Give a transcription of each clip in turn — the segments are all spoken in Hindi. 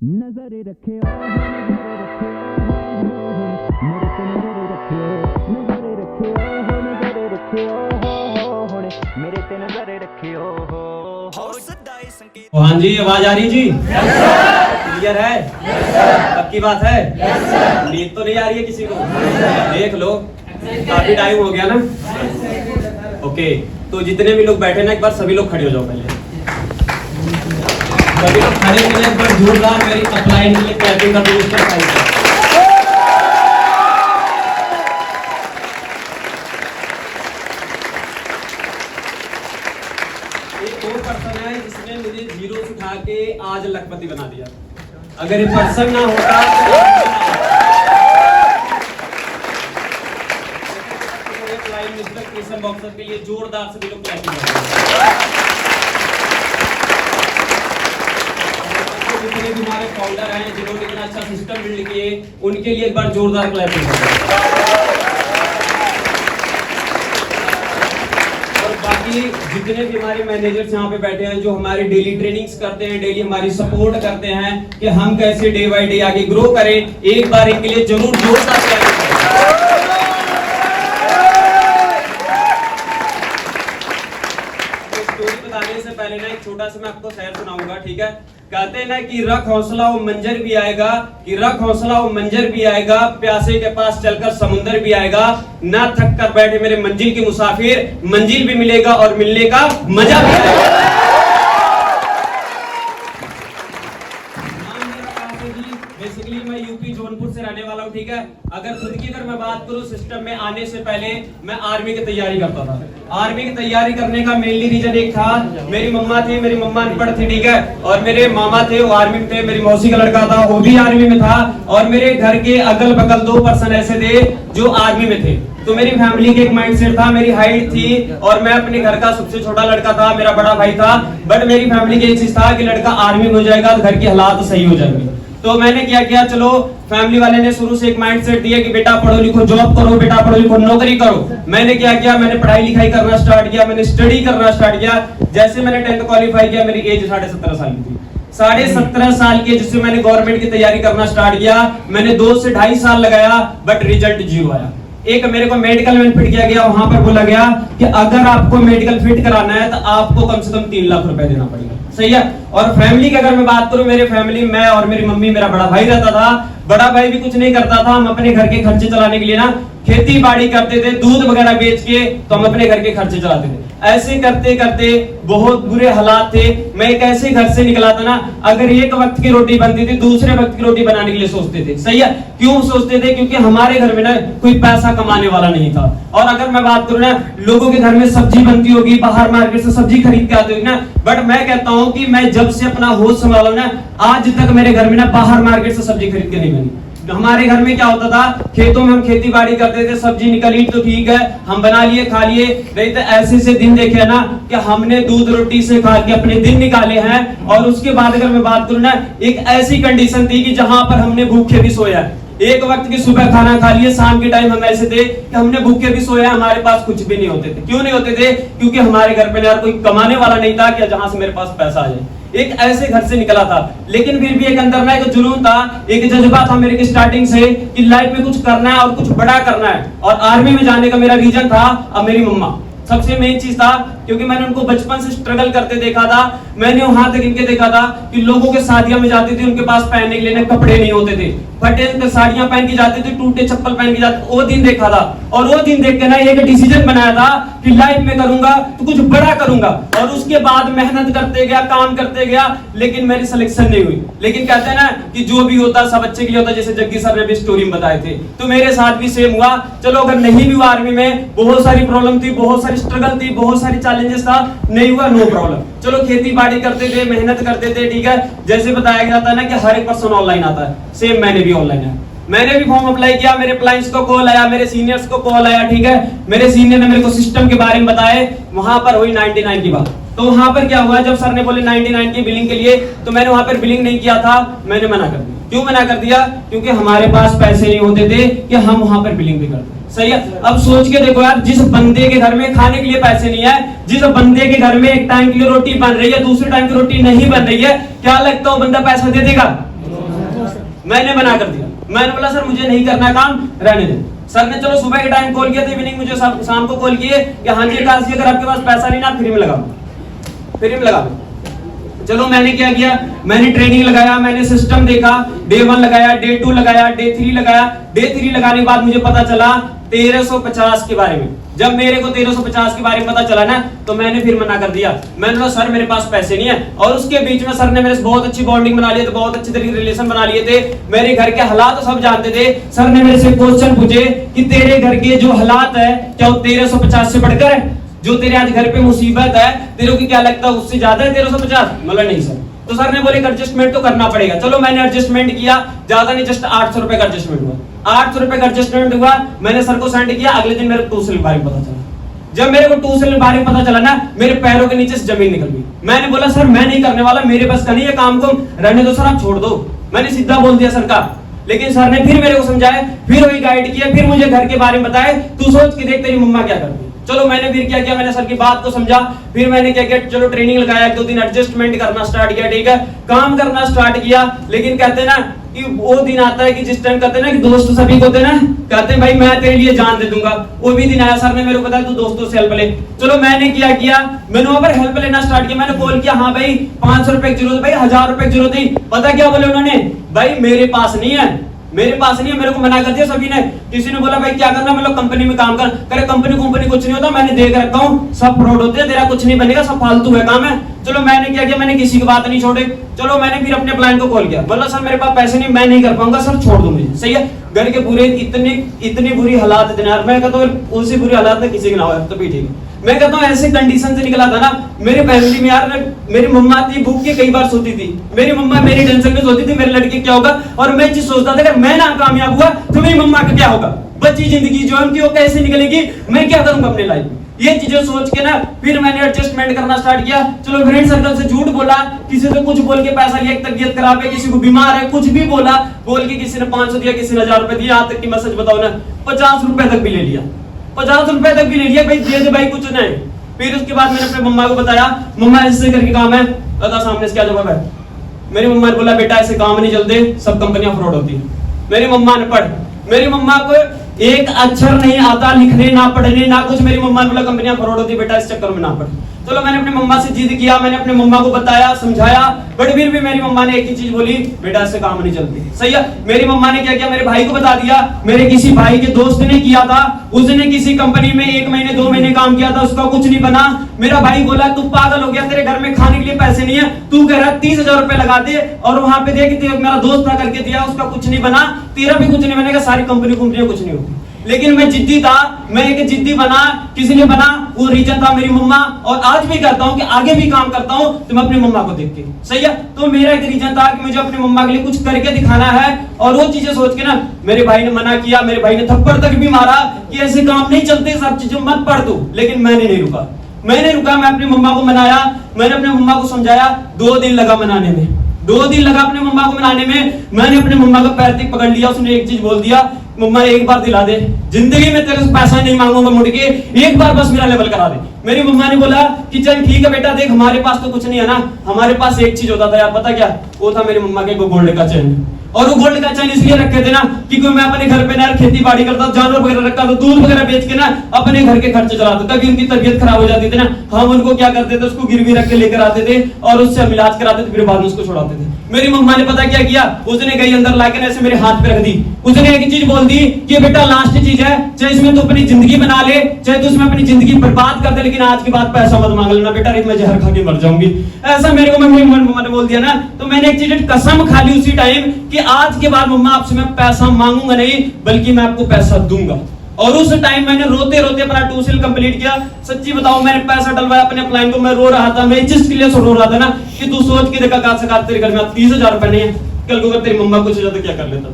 नजरे रखे मेरे ते नजरे रखे हाँ जी, आवाज आ रही जी? क्लियर है? पक्की बात है? नींद तो नहीं आ रही है किसी को? देख लो, काफी टाइम हो गया ना। ओके, तो जितने भी लोग बैठे ना, एक बार सभी लोग खड़े हो जाओ पहले। सभी लोग खड़े हो जाए, एक बार जोरदार मेरी अपलाइन के लिए क्लैपिंग कर दो। एक और पर्सन है जिसने मुझे जीरो से उठा के आज लखपति बना दिया। अगर ये पर्सन ना होता तो मिस्टर कृष्ण बॉक्सर के लिए जोरदार से भी लोग क्लैपिंग करेंगे। जितने भी हमारे फाउंडर हैं जिन्होंने इतना अच्छा सिस्टम बिल्ड किए, उनके लिए एक बार जोरदार क्लैपिंग करें। और बाकी जितने भी हमारे मैनेजर्स यहाँ पे बैठे हैं जो हमारी डेली ट्रेनिंग्स करते हैं, डेली हमारी सपोर्ट करते हैं कि हम कैसे डे बाय डे आगे ग्रो करें, एक बार इनके लिए जरूर जोरदार क्लैपिंग करें। बताने से पहले ना एक छोटा सा मैं आपको शेर सुनाऊंगा, ठीक है? कहते हैं ना कि रख हौसला वो मंजर भी आएगा, कि रख हौसला वो मंजर भी आएगा, प्यासे के पास चलकर समुंदर भी आएगा, ना थक कर बैठे मेरे मंजिल के मुसाफिर, मंजिल भी मिलेगा और मिलने का मजा भी आएगा। बेसिकली मैं यूपी जौनपुर से रहने वाला हूँ, ठीक है? अगर खुद की मैं बात करूँ, सिस्टम में आने से पहले मैं आर्मी की तैयारी करता था। आर्मी की तैयारी करने का मेनली रीजन एक था, मेरी मम्मा थी, मेरी मम्मा अनपढ़ थी, ठीक है? और मेरे मामा थे, वो आर्मी में थे, मेरी मौसी का लड़का था, वो भी आर्मी में था, और मेरे घर के अगल बगल 2 पर्सन ऐसे थे जो आर्मी में थे। तो मेरी फैमिली के एक माइंडसेट था, मेरी हाइट थी और मैं अपने घर का सबसे छोटा लड़का था, मेरा बड़ा भाई था, बट मेरी फैमिली की एक चीज था कि लड़का आर्मी में हो जाएगा तो घर के हालात सही हो जाएंगे। तो मैंने क्या किया, चलो फैमिली वाले ने शुरू से एक माइंडसेट दिया कि बेटा पढ़ो लिखो, जॉब करो, बेटा पढ़ो लिखो, नौकरी करो। मैंने क्या किया, मैंने पढ़ाई लिखाई करना स्टार्ट किया, मैंने स्टडी करना स्टार्ट किया। जैसे मैंने 10th क्वालिफाई किया, मेरी एज 17.5 साल की थी। 17.5 साल की जिससे मैंने गवर्नमेंट की तैयारी करना स्टार्ट किया। मैंने 2 से 2.5 साल लगाया, बट रिजल्ट 0 आया। एक मेरे को मेडिकल में फिट किया गया, वहां पर बोला गया कि अगर आपको मेडिकल फिट कराना है तो आपको कम से कम 3 लाख रुपए देना पड़ेगा, सही है? और फैमिली की अगर मैं बात करूं, मेरे फैमिली, मैं और मेरी मम्मी, मेरा बड़ा भाई रहता था। बड़ा भाई भी कुछ नहीं करता था, हम अपने घर के खर्चे चलाने के लिए ना खेती बाड़ी करते थे, दूध वगैरह बेच के तो हम अपने घर के खर्चे चलाते थे। ऐसे करते करते बहुत बुरे हालात थे। मैं एक ऐसे घर से निकला था ना, अगर एक वक्त की रोटी बनती थी, दूसरे वक्त की रोटी बनाने के लिए सोचते थे, सही है? क्यों सोचते थे? क्योंकि हमारे घर में ना कोई पैसा कमाने वाला नहीं था। और अगर मैं बात करूं ना, लोगों के घर में सब्जी बनती होगी, बाहर मार्केट से सब्जी खरीद के आते होगी ना, बट मैं कहता हूं कि मैं जब से अपना होश संभाला ना, आज तक मेरे घर में ना बाहर मार्केट से सब्जी खरीद के नहीं बनी। हमारे घर में क्या होता था, खेतों में हम खेती बाड़ी करते थे, सब्जी निकली तो ठीक है, हम बना लिए, खा लिए, नहीं तो ऐसे से दिन देखे ना कि हमने दूध रोटी से खा के अपने दिन निकाले हैं। और उसके बाद अगर मैं बात करूं ना, एक ऐसी कंडीशन थी कि जहां पर हमने भूखे भी सोया। एक वक्त की सुबह खाना खा लिए, शाम के टाइम हम ऐसे थे कि हमने भूखे भी सोया, हमारे पास कुछ भी नहीं होते थे। क्यों नहीं होते थे? क्योंकि हमारे घर पे यार कोई कमाने वाला नहीं था कि जहां से मेरे पास पैसा आ जाए। एक ऐसे घर से निकला था, लेकिन फिर भी एक अंदर ना एक जुनून था, एक जज्बा था मेरे की स्टार्टिंग से कि लाइफ में कुछ करना है और कुछ बड़ा करना है। और आर्मी में जाने का मेरा रीजन था अब मेरी मम्मा, सबसे मेन चीज था, क्योंकि मैंने उनको बचपन से स्ट्रगल करते देखा था। मैंने वहां तक इनके देखा था कि लोगों के शादियां में जाते थे, उनके पास पहनने के लिए कपड़े नहीं होते थे, फटे साड़ियां पहन के जाते थे, टूटे चप्पल पहन के जाते, वो दिन देखा था। और वो दिन देख के ना एक डिसीजन बनाया था कि लाइफ में करूंगा तो कुछ बड़ा करूंगा। और उसके बाद मेहनत करते गया, काम करते गया, लेकिन मेरी सिलेक्शन नहीं हुई। लेकिन कहते हैं ना कि जो भी होता सब अच्छे के लिए होता, जैसे जग्गी सर ने भी स्टोरी में बताए थे, तो मेरे साथ भी सेम हुआ। चलो अगर नहीं भी हुआ, आर्मी में बहुत सारी प्रॉब्लम थी, बहुत सारी स्ट्रगल थी, बहुत सारी चैलेंजेस था, नहीं हुआ, नो प्रॉब्लम। चलो खेती बाड़ी करते थे, मेहनत करते थे, ठीक है? जैसे बताया गया था ना कि हर एक पर्सन ऑनलाइन आता है, सेम मैंने भी ऑनलाइन है। मैंने भी फॉर्म अप्लाई किया, मेरे क्लाइंट्स को कॉल आया, मेरे सीनियर्स को कॉल आया, ठीक है? मेरे सीनियर ने मेरे को सिस्टम के बारे में बताए, वहां पर हुई 99 की बात। तो वहां पर क्या हुआ, जब सर ने बोले 99 की बिलिंग के लिए, तो मैंने वहां पर बिलिंग नहीं किया था, मैंने मना कर दिया। क्यों मना कर दिया? क्योंकि हमारे पास पैसे नहीं होते थे कि हम वहां पर बिलिंग भी करते। सही है? अब सोच के देखो यार, जिस बंदे के घर में खाने के लिए पैसे नहीं है, जिस बंदे के घर में एक टाइम के लिए रोटी बन रही है, दूसरे टाइम की रोटी नहीं बन रही है, क्या लगता है वो बंदा पैसा दे देगा? मैंने मना कर दिया। मैंने बोला सर मुझे नहीं करना काम, रहने दे। सर ने चलो सुबह के टाइम कॉल किया था, इवनिंग मुझे शाम को कॉल किए कि हाँ जी आकाश जी अगर आपके पास पैसा नहीं ना फ्री में लगा दो, फ्री में लगा दो। चलो मैंने क्या किया, मैंने ट्रेनिंग लगाया, मैंने सिस्टम देखा, डे 1 लगाया, डे 2 लगाया, डे 3 लगाया। डे 3 लगाने के बाद मुझे पता चला 1350 के बारे में। जब मेरे को 1350 के बारे में पता चला ना तो मैंने फिर मना कर दिया। मैंने बोला सर मेरे पास पैसे नहीं है। और उसके बीच में सर ने मेरे से बहुत अच्छी बॉन्डिंग बना ली थी, बहुत अच्छी तरीके रिलेशन बना लिए थे, मेरे घर के हालात सब जानते थे। सर ने मेरे से क्वेश्चन पूछे कि तेरे घर के जो हालात है क्या वो 1350 से बढ़कर है? जो तेरे आज घर पे मुसीबत है तेरे को क्या लगता है उससे ज्यादा है 1350? मतलब नहीं सर। तो सर ने बोले एडजस्टमेंट तो करना पड़ेगा। चलो मैंने एडजस्टमेंट किया, ज्यादा नहीं जस्ट 800 रुपए का एडजस्टमेंट हुआ। 800 रुपए का एडजस्टमेंट हुआ, मैंने सर को सेंड किया। अगले दिन मेरे को टूसल के बारे में पता चला। जब मेरे को टूसल के बारे में पता चला ना मेरे पैरों के नीचे से जमीन निकल गई। मैंने बोला सर मैं नहीं करने वाला, मेरे बस का नहीं है काम को, रहने दो सर आप छोड़ दो। मैंने सीधा बोल दिया सर का। लेकिन सर ने फिर मेरे को समझाया, फिर वही गाइड किया, फिर मुझे घर के बारे में बताया, तू सोच के देख तेरी मम्मा क्या करती है। चलो मैंने फिर क्या किया, मैंने सर की बात को समझा, फिर मैंने क्या किया, चलो ट्रेनिंग लगाया, 2 दिन एडजस्टमेंट करना स्टार्ट किया, ठीक है, काम करना स्टार्ट किया। लेकिन कहते ना कि वो दिन आता है कि जिस टाइम कहते ना कि दोस्त सभी को होते ना, कहते हैं भाई मैं तेरे लिए जान दे दूंगा। वो भी दिन आया, सर ने मेरे को बताया तू दोस्तों से हेल्प ले। चलो मैंने क्या किया, मैंने वहां पर हेल्प लेना स्टार्ट किया। मैंने कॉल किया, हाँ भाई 500 रुपए की जरूरत, भाई 1000 रुपए की जरूरत थी। पता क्या बोले उन्होंने, भाई मेरे पास नहीं है, मेरे पास नहीं है। मेरे को मना कर दिया सभी ने। किसी ने बोला भाई क्या करना, मतलब कंपनी में काम कर, करे कंपनी कुछ नहीं होता, मैंने देख रखा हूँ, सब फ्रॉड होते हैं, तेरा कुछ नहीं बनेगा, सब फालतू है काम है। चलो मैंने क्या किया, मैंने किसी की बात नहीं छोड़ी। चलो मैंने फिर अपने प्लान को कॉल किया, बोला सर मेरे पास पैसे नहीं, मैं नहीं कर पाऊंगा सर, छोड़ दो मुझे। सही है, घर के पूरे इतनी बुरी हालात थे यार। मैं कहता हूँ उसी बुरी हालात में किसी के ना हो तो भी ठीक है। मैं कहता हूँ ऐसे कंडीशन से निकला था ना मेरी फैमिली में यार। मेरी मम्मा थी भूख के कई बार सोती थी, मेरी मम्मा मेरी टेंशन में सोती थी मेरे लड़के क्या होगा। और मैं चीज सोचता था अगर मैं ना कामयाब हुआ तो मेरी मम्मा का क्या होगा, बच्ची जिंदगी जो उनकी वो कैसे निकलेगी, मैं क्या करूंगा अपने लाइफ में। ये चीजें सोच के ना फिर मैंने एडजस्टमेंट करना स्टार्ट किया। चलो फ्रेंड सर्कल से झूठ बोला, किसी से कुछ बोल के पैसा लिया, तबीयत खराब है, किसी को बीमार है, कुछ भी बोला, बोल के किसी ने 500 दिया, किसी ने 1000 रुपए दिया। यहाँ तक कि मैं सच बताऊं ना 50 रुपए तक भी ले लिया, 50 रुपए तक भी ले लिया, भाई दे दे भाई कुछ नहीं। फिर उसके बाद मैंने अपने मम्मा को बताया, मम्मा ऐसे करके काम है, पता सामने से क्या जवाब है। मेरी मम्मा ने बोला बेटा ऐसे काम नहीं चलते, सब कंपनियां फ्रॉड होती है। मेरी मम्मा ने पढ़, मेरी मम्मा को एक अक्षर नहीं आता लिखने ना पढ़ने ना कुछ। मेरी मम्मा ने बोला कंपनियां फ्रॉड होती बेटा, इस चक्कर में ना पढ़। चलो मैंने अपनी मम्मा से जिद किया, मैंने अपने मम्मा को बताया समझाया, बट फिर भी मेरी मम्मा ने एक ही चीज बोली, बेटा ऐसे काम नहीं चलती। सही है, मेरी मम्मा ने क्या किया, मेरे भाई को बता दिया। मेरे किसी भाई के दोस्त ने किया था, उसने किसी कंपनी में 1 महीने 2 महीने काम किया था, उसका कुछ नहीं बना। मेरा भाई बोला तू पागल हो गया, तेरे घर में खाने के लिए पैसे नहीं है, तू कह रहा 30,000 रुपए लगा दे और वहां पे देख मेरा दोस्त था करके दिया, उसका कुछ नहीं बना, तेरा भी कुछ नहीं बनेगा, सारी कंपनी कुछ नहीं होती। लेकिन मैं जिद्दी था, मैं एक जिद्दी बना, किसी ने बना, वो रीजन था मेरी मम्मा। और आज भी करता हूँ कि आगे भी काम करता हूँ तो मैं अपनी मम्मा को देख के। सही है, तो मेरा एक रीजन था कि मुझे अपनी मम्मा के लिए कुछ करके दिखाना है। और वो चीजें सोच के ना मेरे भाई ने मना किया, मेरे भाई ने थप्पड़ तक भी मारा कि ऐसे काम नहीं चलते, सब चीजें मत पढ़ तू। लेकिन मैंने नहीं रुका, मैंने रुका, मैं अपनी मम्मा को मनाया, मैंने अपनी मम्मा को समझाया। 2 दिन लगा मनाने में, 2 दिन लगा अपने मम्मा को मनाने में। मैंने अपने मम्मा का पैर तक पकड़ लिया, उसने एक चीज बोल दिया, मम्मा एक बार दिला दे, जिंदगी में तेरे से पैसा नहीं मांगूंगा मुड़ के, एक बार बस मेरा लेवल करा दे। मेरी मम्मा ने बोला कि चल ठीक है बेटा, देख हमारे पास तो कुछ नहीं है ना, हमारे पास एक चीज होता था यार, पता क्या, वो था मेरी मम्मा के गोल्ड का चैन। और वो गोल्ड का चैन इसलिए रखे थे ना क्योंकि मैं अपने घर पे ना खेती बाड़ी करता, जानवर वगैरह रखता था, दूध वगैरह बेच के ना अपने घर के खर्चे चलाता। कभी उनकी तबीयत खराब हो जाती थी ना, हम उनको क्या करते थे, उसको गिरवी रख के लेकर आते थे और उससे हम इलाज कराते थे, फिर बाद में उसको छुड़ाते थे। मेरी मम्मा ने पता क्या किया, उसने गई अंदर लाकर ऐसे मेरे हाथ पे रख दी। उसने एक चीज बोल दी कि बेटा लास्ट चीज है, चाहे इसमें तू अपनी जिंदगी बना ले, चाहे तू इसमें अपनी जिंदगी बर्बाद कर दे, लेकिन आज के बाद पैसा मत मांग लेना बेटा, मैं जहर खा के मर जाऊंगी। ऐसा मेरे को मेरी मम्मा ने बोल दिया ना, तो मैंने एक चीज कसम खा ली उसी टाइम कि आज के बाद मम्मा आपसे मैं पैसा मांगूंगा नहीं, बल्कि मैं आपको पैसा दूंगा। और उस टाइम मैंने रोते रोते अपना टूसिल कंप्लीट किया। सच्ची बताऊं, मैंने पैसा डलवाया अपने प्लान को, मैं रो रहा था, मैं जिसके लिए रो रहा था ना कि तू सोच के देखा का तेरे घर में 30,000 रुपए नहीं है, कल को अगर तेरी मम्मा कुछ हो जाता क्या कर लेता।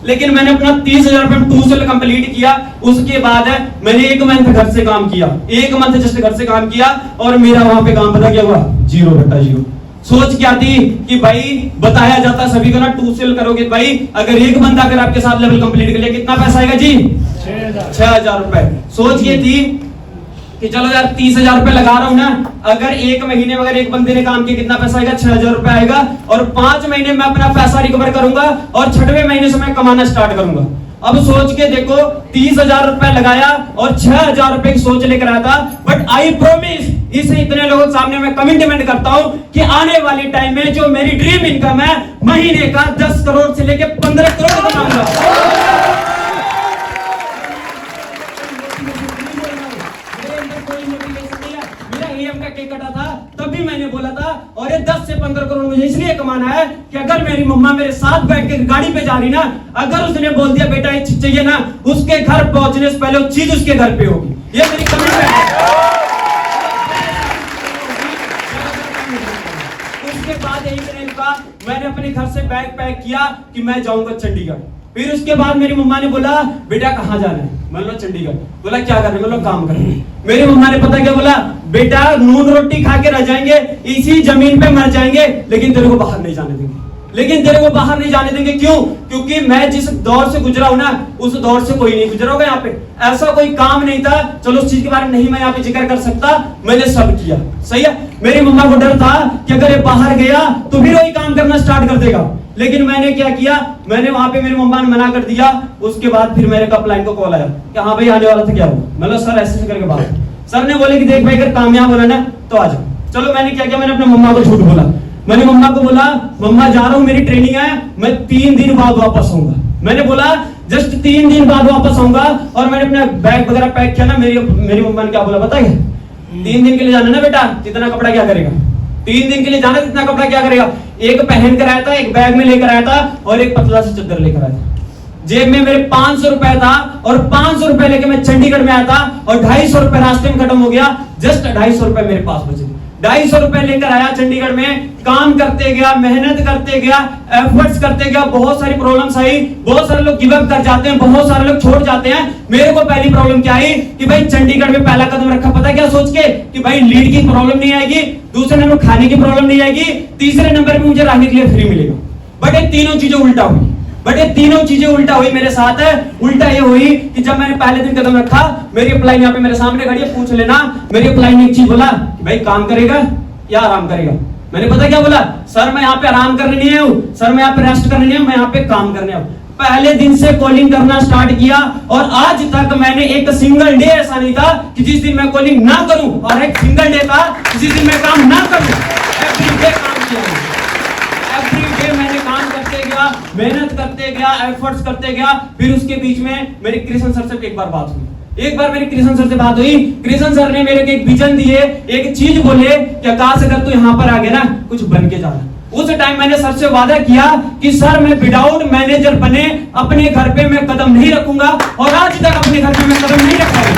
लेकिन मैंने अपना 30,000 रुपए टूसिल कंप्लीट किया। उसके बाद मैंने 1 मंथ घर से काम किया, 1 मंथ जस्ट घर से काम किया और मेरा वहां पे काम पता क्या हुआ, 0 बेटा 0। सोच क्या थी कि भाई बताया जाता सभी को ना, टू सेल करोगे भाई, अगर एक बंदा अगर आपके साथ लेवल कंप्लीट कर लिया कितना पैसा आएगा जी, 6,000 रुपए। सोच ये थी कि चलो यार 30,000 रुपए लगा रहा हूं ना, अगर एक महीने में अगर एक बंदे ने काम किया कितना पैसा आएगा, 6,000 रुपए आएगा, और 5 महीने में अपना पैसा रिकवर करूंगा और 6वें महीने से मैं कमाना स्टार्ट करूंगा। अब सोच के देखो 30,000 रुपए लगाया और 6,000 रुपए की सोच लेकर आया था, बट आई प्रॉमिस, इसे इतने लोगों के सामने मैं कमिटमेंट करता हूं कि आने वाले टाइम में जो मेरी ड्रीम इनकम है महीने का 10 करोड़ से लेकर 15 करोड़ कमाऊंगा। कटा था तभी मैंने बोला था, और ये 10 से 15 करोड़ मुझे इसलिए कमाना है कि अगर मेरी मम्मा मेरे साथ बैठ के गाड़ी पे जा रही ना, अगर उसने बोल दिया बेटा ये चीज चाहिए ना, उसके घर पहुंचने से पहले वो चीज उसके घर पे होगी। ये मेरी कमिटमेंट है। उसके बाद यही मैंने अपने घर से बैग पैक किया कि मैं जाऊंगा चंडीगढ़। फिर उसके बाद मेरी मम्मा ने बोला बेटा कहाँ जाना है, मैं बोला चंडीगढ़। बोला क्या करना है, मैं बोला काम करना है। मेरी मम्मा ने पता क्या बोला, बेटा नून रोटी खा के रह जाएंगे, इसी जमीन पे मर जाएंगे, लेकिन तेरे को बाहर नहीं जाने देंगे। लेकिन तेरे को बाहर नहीं जाने देंगे क्यों? क्योंकि मैं जिस दौर से गुजरा हूं ना, उस दौर से कोई नहीं गुजरा होगा यहाँ पे। ऐसा कोई काम नहीं था, चलो उस चीज के बारे में नहीं मैं यहाँ पे जिक्र कर सकता, मैंने सब किया। सही है। मेरी मम्मा को डर था कि अगर ये बाहर गया तो फिर वही काम करना स्टार्ट कर देगा, लेकिन मैंने क्या किया, मैंने वहां पे मेरी मम्मा ने मना कर दिया। उसके बाद फिर मेरे अपलाइन को कॉल आया कि हाँ भाई आने वाला था, क्या हुआ? मतलब सर ऐसे करके बात। सर ने बोले कि देख भाई अगर कामयाब होना ना तो आ जाओ। चलो मैंने क्या किया, मैंने अपने मम्मा को झूठ बोला। मैंने मम्मा को बोला मम्मा जा रहा हूँ, मेरी ट्रेनिंग है, मैं 3 दिन बाद वापस आऊंगा। मैंने बोला जस्ट 3 दिन बाद वापस आऊंगा, और मैंने अपना बैग वगैरह पैक किया ना। मेरी मम्मा ने क्या बोला पता है, 3 दिन के लिए जाना ना बेटा, जितना कपड़ा क्या करेगा, 3 दिन के लिए जाना, जितना कपड़ा क्या करेगा। एक पहन कर आया था, एक बैग में लेकर आया था, और एक पतला सा चद्दर लेकर आया था। जेब में मेरे 500 रुपए था, और 500 रुपए लेके मैं चंडीगढ़ में आया था, और 250 रुपए रास्ते में खत्म हो गया। जस्ट 250 रुपए मेरे पास बचे। 250 रुपए लेकर आया चंडीगढ़ में, काम करते गया, मेहनत करते गया, एफर्ट्स करते गया। बहुत सारी प्रॉब्लम्स आई, बहुत सारे लोग गिव अप कर जाते हैं, बहुत सारे लोग छोड़ जाते हैं। मेरे को पहली प्रॉब्लम क्या आई कि भाई चंडीगढ़ में पहला कदम रखा पता क्या सोच के कि भाई लीड की प्रॉब्लम नहीं आएगी, दूसरे नंबर खाने की प्रॉब्लम नहीं आएगी, तीसरे नंबर पे मुझे रहने के लिए फ्री मिलेगा। बट ये तीनों चीजें उल्टा हुई। मेरे साथ है। उल्टा ये हुई कि जब मैंने पहले दिन कदम रखा, मेरी अपलाइन यहाँ पे मेरे सामने खड़ी है, पूछ लेना। मेरी अपलाइन ने एक चीज बोला कि भाई काम करेगा या आराम करेगा। मैंने पता क्या बोला, सर मैं यहाँ पे आराम करने नहीं आया हूँ, सर मैं यहाँ पे रेस्ट करने नहीं आया हूँ, मैं यहाँ पे काम करने आया हूँ। पहले दिन से कॉलिंग करना स्टार्ट किया, और आज तक मैंने एक सिंगल डे ऐसा नहीं था कि जिस दिन मैं कॉलिंग ना करूं, और एक सिंगल डे था जिस दिन मैं काम ना करूं। एवरी डे काम किया, एवरी डे मैंने काम करते गया, मेहनत करते गया, एफर्ट्स करते गया। फिर उसके बीच में मेरी कृष्ण सर से एक बार बात हुई। एक बार मेरी कृष्ण सर से बात हुई, कृष्ण सर ने मेरे को एक विजन दिए, एक चीज बोले कि आकाश अगर तू यहाँ पर आ गया ना, कुछ बन के जाना। उस टाइम मैंने सर से वादा किया कि सर मैं विदाउट मैनेजर बने अपने घर पे मैं कदम नहीं रखूंगा, और आज तक अपने घर पे मैं कदम नहीं रखा हूं।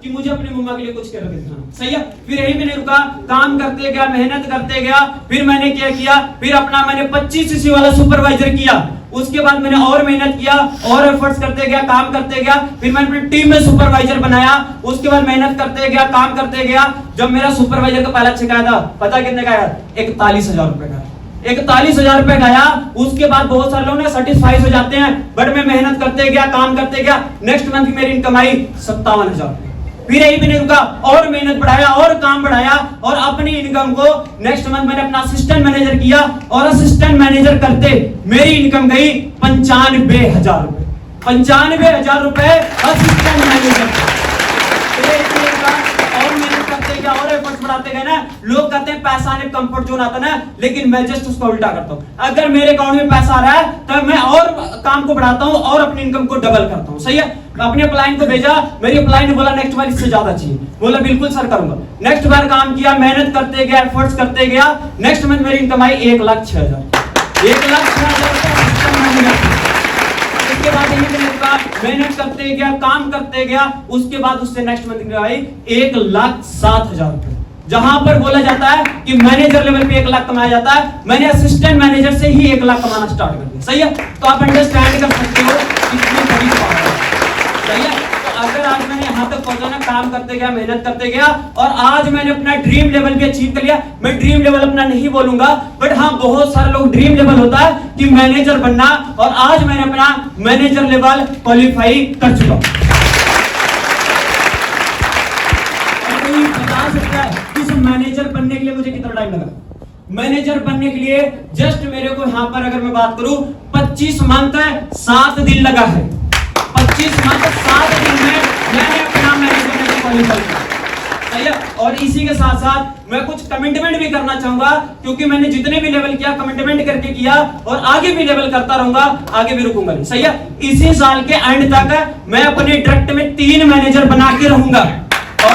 कि मुझे अपनी मम्मा के लिए कुछ कर दिखाना। सही है। फिर यही मैंने रुका, काम करते गया, मेहनत करते गया। फिर मैंने क्या किया, फिर अपना मैंने 25 सीसी वाला सुपरवाइजर किया। उसके बाद मैंने और मेहनत किया, और एफर्ट्स करते गया, काम करते गया। फिर मैंने अपनी टीम में सुपरवाइजर बनाया। उसके बाद मेहनत करते गया, काम करते गया। जब मेरा सुपरवाइजर का पहला चेक आया था, पता कितने का आया? 41,000 रुपए का। 41,000 रुपए का आया। उसके बाद बहुत सारे लोग ना सेटिस्फाई हो जाते हैं, बट मैं मेहनत करते गया, काम करते गया। नेक्स्ट मंथ की मेरी इनकम आई 57,000। फिर यही भी नहीं रुका, और मेहनत बढ़ाया, और काम बढ़ाया, और अपनी इनकम को नेक्स्ट मंथ मैंने अपना असिस्टेंट मैनेजर किया, और असिस्टेंट मैनेजर करते मेरी इनकम गई 95,000 रुपए। 95,000 रुपए असिस्टेंट मैनेजर। और मेहनत करते गया, और एफर्ट्स बढ़ाते गए ना। लोग कहते हैं पैसा आने कंफर्ट जोन आता ना, लेकिन मैं जस्ट उसका उल्टा करता हूँ। अगर मेरे अकाउंट में पैसा आ रहा है तो मैं और काम को बढ़ाता हूँ, और अपनी इनकम को डबल करता हूँ। सही है। अपने अपलाइन को भेजा, मेरी अपलाइन ने बोला नेक्स्ट बार इससे ज्यादा चाहिए। बोला बिल्कुल सर करूंगा। नेक्स्ट बार काम किया, मेहनत करते गया, एफर्ट्स करते गया। नेक्स्ट मंथ मेरी इनकम आई 1,06,000। 1,06,000। उसके बाद मेहनत करते गया, काम करते गया। उसके बाद उससे नेक्स्ट मंथ इनकम आई 1,07,000 रुपए। जहां पर बोला जाता है कि मैनेजर लेवल पे 1 लाख कमाया जाता है, मैंने असिस्टेंट मैनेजर से ही 1 लाख कमाना स्टार्ट कर दिया। सही है। तो आप अंडरस्टैंड कर सकते हो कितनी बड़ी बात है। सही है। तो अगर आज मैंने यहाँ तक पहुंचा ना, काम करते गया, मेहनत करते गया, और आज मैंने अपना ड्रीम लेवल भी अचीव कर लिया। मैं ड्रीम लेवल अपना नहीं बोलूंगा, बट हाँ बहुत सारे लोग ड्रीम लेवल होता है कि मैनेजर बनना, और आज मैंने अपना मैनेजर लेवल क्वालिफाई कर चुका हूं। कोई बता सकता है कि इस मैनेजर बनने के लिए मुझे कितना टाइम लगा? मैनेजर बनने के लिए जस्ट मेरे को यहाँ पर अगर मैं बात करूं 25 मंथ 7 दिन लगा है। 25 मंथ 7 दिन में मैंने अपना मैनेजर क्वालिफाई किया, सही है। और इसी के साथ साथ मैं कुछ कमिटमेंट भी करना चाहूंगा, क्योंकि मैंने जितने भी लेवल किया कमिटमेंट करके किया, और आगे भी लेवल करता रहूंगा, आगे भी रुकूंगा नहीं, सही है। इसी साल के एंड तक मैं अपने डायरेक्ट में 3 मैनेजर बना के रहूंगा, और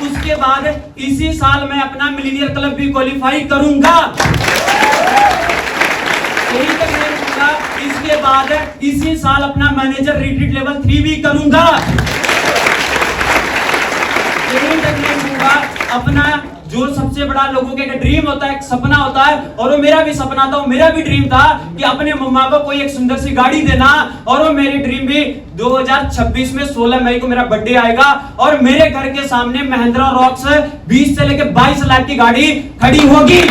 उसके बाद इसी साल मैं अपना मिलीनियर क्लब भी क्वालिफाई करूंगा। इसके बाद इसी साल अपना मैनेजर रिट्रीट लेवल 3 भी करूंगा। अपना जो सबसे बड़ा लोगों के ड्रीम होता है, एक सपना होता है, और वो मेरा भी सपना था, वो मेरा भी ड्रीम था कि अपने मम्मा को कोई एक सुंदर सी गाड़ी देना, और वो मेरी ड्रीम भी 2026 में 16 मई को मेरा बर्थडे आएगा, और मेरे घर के सामने महिंद्रा रॉक्स 20 से लेकर 22 लाख की गाड़ी खड़ी होगी।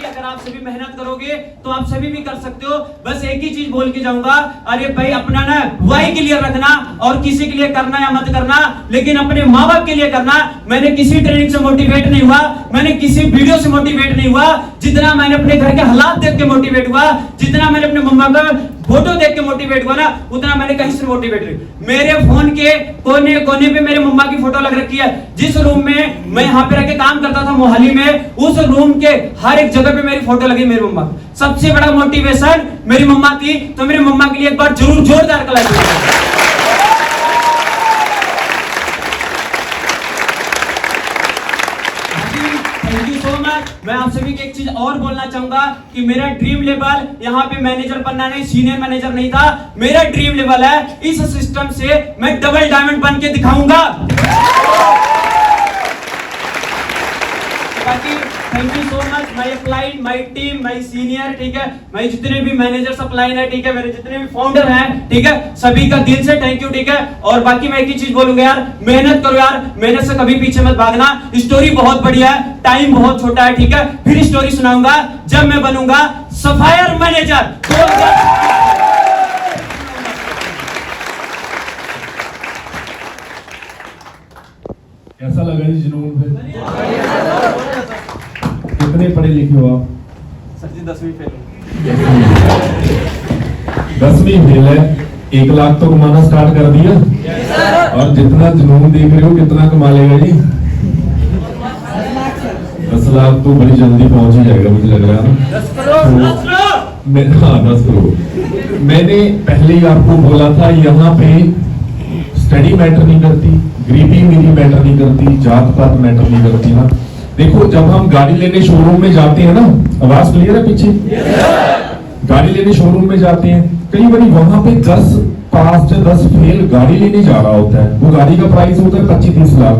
अगर आप सभी मेहनत करोगे तो आप सभी भी कर सकते हो। बस एक ही चीज बोल के जाऊंगा, अरे भाई अपना ना वाई क्लियर रखना, और किसी के लिए करना या मत करना, लेकिन अपने माँ बाप के लिए करना। मैंने किसी ट्रेनिंग से मोटिवेट नहीं हुआ, मैंने किसी वीडियो से मोटिवेट नहीं हुआ, जितना मैंने अपने घर के हालात देख के मोटिवेट हुआ, जितना मैंने अपने मम्मा का फोटो देख के मोटिवेट हुआ ना, उतना मैंने कहीं से मोटिवेट नहीं। मेरे फोन के कोने कोने पे मेरे मम्मा की फोटो लग रखी है। जिस रूम में मैं यहाँ पे रह के काम करता था मोहाली में, उस रूम के हर एक जगह पे मेरी फोटो लगी मेरी मम्मा। सबसे बड़ा मोटिवेशन मेरी मम्मा थी, तो मेरी मम्मा के लिए एक बार जरूर जोरदार क्लैप। मैं आप सभी की एक चीज और बोलना चाहूंगा कि मेरा ड्रीम लेवल यहाँ पे मैनेजर बनना नहीं, सीनियर मैनेजर नहीं था। मेरा ड्रीम लेवल है इस सिस्टम से मैं डबल डायमंड बन के दिखाऊंगा। Thank you so much my upline, my team, my senior, ठीक है, मैं जितने भी मैनेजर्स अपलाइन है, ठीक है, मेरे जितने भी फाउंडर हैं, ठीक है, सभी का दिल से थैंक यू, ठीक है। और बाकी मैं एक ही चीज बोलूंगा यार, मेहनत करो यार, मेहनत से कभी पीछे मत भागना। स्टोरी बहुत बढ़िया है, टाइम बहुत छोटा है, ठीक है, फिर स्टोरी सुनाऊंगा जब मैं बनूंगा सफायर मैनेजर। कैसा लगा जी जुनून पे? कितने पढ़े लिखे हो आप? सर जी 10वीं फेल। 10वीं फेल है, 1 लाख तो कमाना स्टार्ट कर दिया। और जितना जुनून देख रहे हो कितना कमा लेगा जी? 10 लाख तो बड़ी जल्दी पहुंच ही जाएगा मुझे लग रहा है। 10 करोड़। मैंने पहले ही आपको बोला था यहाँ पे स्टडी मैटर नहीं करती, गरीबी मेरी मैटर नहीं करती, जात पात मैटर नहीं करती ना। देखो जब हम गाड़ी लेने शोरूम में जाते हैं ना, आवाज क्लियर है पीछे? गाड़ी लेने शोरूम में जाते हैं, कई बार वहां पे 10 पास या 10 फेल गाड़ी लेने जा रहा होता है। वो गाड़ी का प्राइस होता है 25-30 लाख,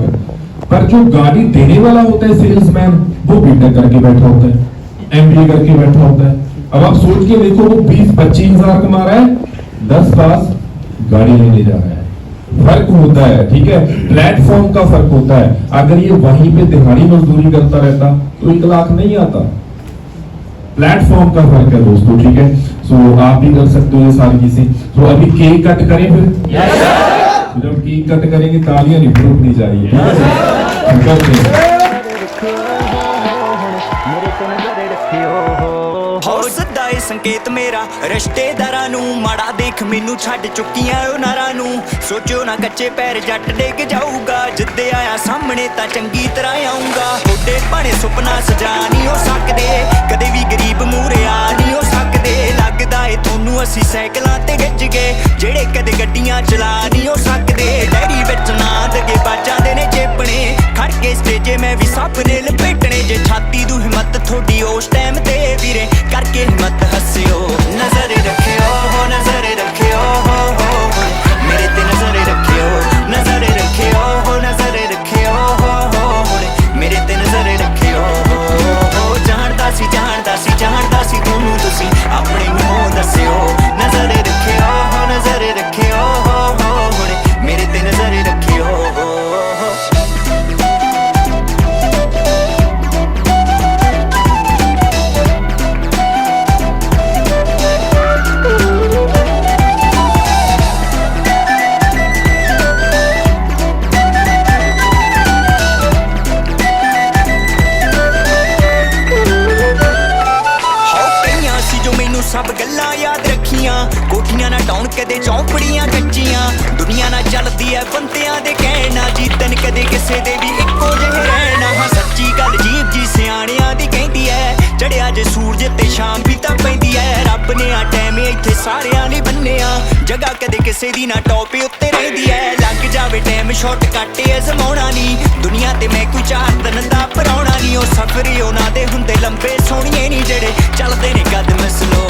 पर जो गाड़ी देने वाला होता है सेल्समैन, वो बीटेक करके बैठा होता है, एमबीए करके बैठा होता है। अब आप सोच के देखो, वो 20-25 हजार कमा रहा है, 10 पास गाड़ी लेने जा रहा है। फर्क होता है, ठीक है, प्लेटफॉर्म का फर्क होता है। अगर ये वहीं पे दिहाड़ी मजदूरी करता रहता तो 1 लाख नहीं आता। प्लेटफॉर्म का फर्क है दोस्तों, ठीक है। सो आप भी कर सकते हो ये सारी चीजें। तो अभी केक कट करें फिर? जब केक कट करेंगे तालियां नहीं रुकनी चाहिए, ठीक है। संकेत मेरा रिश्तेदारां नू माड़ा देख मैनू छड्ड चुकियां ओ नारां नू। सोचो ना कच्चे पैर जट डिग जाऊगा, जिद्दे आया सामने तां चंगी तरह आऊंगा। थोड़े भाणे सुपना सजा नहीं हो सकदे, कदे भी गरीब मूरे आ नहीं हो सकदे। लगदा ए थोनू असी साइकलां ते गिज गए, जेड़े कदे गड्डियां चला नहीं हो सकदे। डैडी विच ना दगे बाजां दे ने चेपणे, खड़ के स्टेजे मैं भी सब ने लपेटने। जे छाती दू हिम्मत थोड़ी उस टाइम ते वीरे करके हिम्मत हसियो। नजर रखियो हो, नजर रखियो हो, मेरे ते नजर रखियो, नजर रखियो हो, नजर रखियो हो, मेरे ते नजर रखियो हो। ਨੂੰ ਸਭ ਗੱਲਾਂ ਯਾਦ ਰੱਖੀਆਂ ਕੋਠੀਆਂ ਨਾ ਟਾਉਣ ਕਦੇ ਚੌਂਪੜੀਆਂ ਕੱਚੀਆਂ ਦੁਨੀਆ ਨਾ ਚੱਲਦੀ ਐ ਬੰਦਿਆਂ ਦੇ ਕਹਿਣਾ ਜੀਤਨ ਕਦੇ ਕਿਸੇ ਦੇ ਵੀ ਇੱਕੋ ਜਿਹੇ ਰਹਿਣਾ ਹਾਂ ਸੱਚੀ ਗੱਲ ਜੀਬ ਜੀ ਸਿਆਣਿਆਂ ਦੀ ਕਹਿੰਦੀ ਐ ਚੜਿਆ ਜੇ ਸੂਰਜ ਤੇ ਸ਼ਾਮ ਵੀ ਤਾਂ ਪੈਂਦੀ ਐ ਰੱਬ ਨੇ ਆ ਟਾਈਮ ਇੱਥੇ ਸਾਰਿਆਂ ਲਈ ਬੰਨਿਆ ਜਗ੍ਹਾ ਕਦੇ ਕਿਸੇ ਦੀ ਨਾ ਟੌਪ ਉੱਤੇ ਰਹਿੰਦੀ ਐ ਲੱਗ ਜਾਵੇ ਟਾਈਮ ਸ਼ਾਰਟ ਕੱਟ ਅਜ਼ਮਾਉਣਾ ਨਹੀਂ ਦੁਨੀਆ ਤੇ ਮੈਂ ਕੋਈ ਚਾਰ ਦਿਨ ਦਾ ਪਰਾਉਣਾ ਨਹੀਂ ਉਹ ਸਫ਼ਰ ਉਹਨਾਂ ਦੇ ਹੁੰਦੇ ਲੰਬੇ ਸੋਹਣੀਏ ਨਹੀਂ ਜਿਹੜੇ ਚੱਲਦੇ ਨੇ ਕਦਮ ਸਲੋ